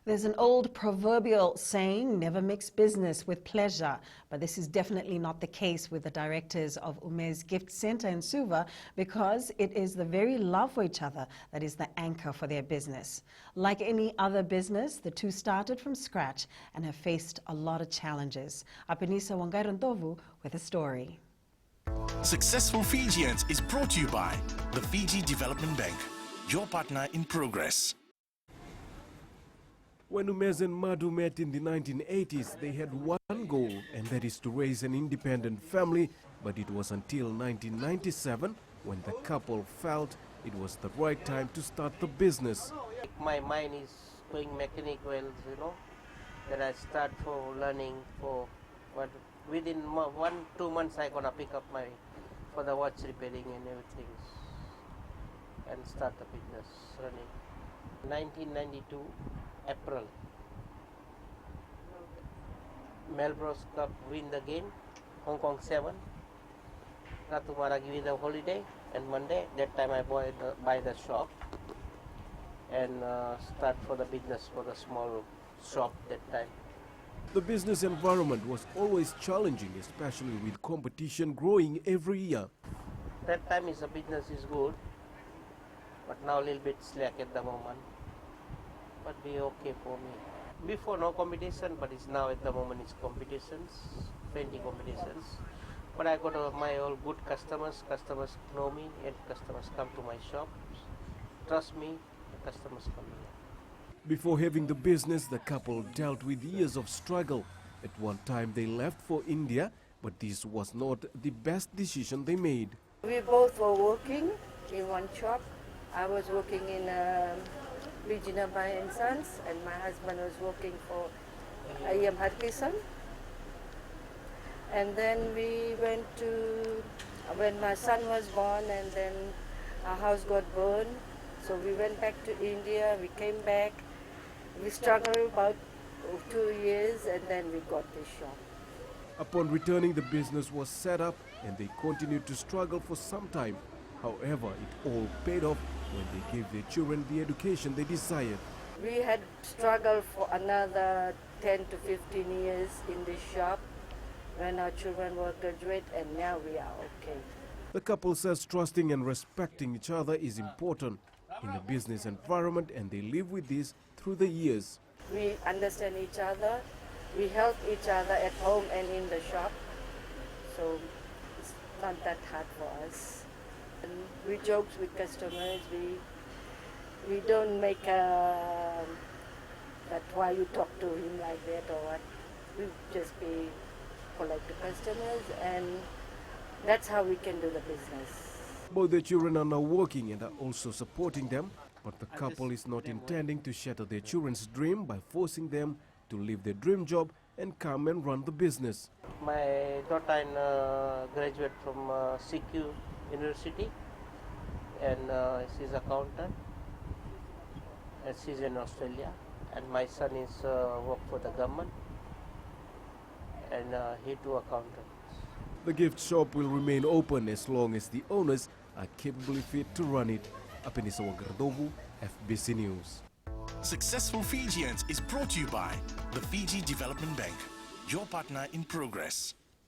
There's an old proverbial saying, never mix business with pleasure, but this is definitely not the case with the directors of Ume's Gift Center in Suva, because it is the very love for each other that is the anchor for their business. Like any other business, the two started from scratch and have faced a lot of challenges. Apenisa Wangairantovu with a story. Successful Fijians is brought to you by the Fiji Development Bank, your partner in progress. When Umez and Madhu met in the 1980s, they had one goal, and that is to raise an independent family. But it was until 1997 when the couple felt it was the right time to start the business. My mind is going mechanical, Then I start for learning but within 1-2 months I gonna pick up for the watch repairing and everything and start the business running. 1992 April, Melrose Cup win the game, Hong Kong 7. Ratumara give me the holiday, and Monday, that time I buy the shop and start for the business for the small shop that time. The business environment was always challenging, especially with competition growing every year. That time the business is good, but now a little bit slack at the moment. But be okay for me. Before no competition, but it's now at the moment it's competitions, painting competitions. But I got my all good customers. Customers know me, and customers come to my shop. Trust me, the customers come here. Before having the business, the couple dealt with years of struggle. At one time they left for India, but this was not the best decision they made. We both were working in one shop. I was working in Regional Bai & Sons, and my husband was working for Ayam Harkisan. And then we went to, when my son was born, and then our house got burned. So we went back to India, we came back. We struggled about 2 years, and then we got this shop. Upon returning, the business was set up and they continued to struggle for some time. However, it all paid off when they gave their children the education they desired. We had struggled for another 10 to 15 years in this shop when our children were graduate, and now we are okay. The couple says trusting and respecting each other is important in a business environment, and they live with this through the years. We understand each other, we help each other at home and in the shop, so it's not that hard for us. And we joke with customers, we don't make that why you talk to him like that or what. We just be polite to customers, and that's how we can do the business. Both the children are now working and are also supporting them, but the couple is not intending to shatter their children's dream by forcing them to leave their dream job and come and run the business. My daughter graduate from CQ University, and she's accountant, and she's in Australia. And my son is work for the government, and he too accountant. The gift shop will remain open as long as the owners are capably fit to run it. Apenisa Wangairantovu, FBC News. Successful Fijians is brought to you by the Fiji Development Bank, your partner in progress.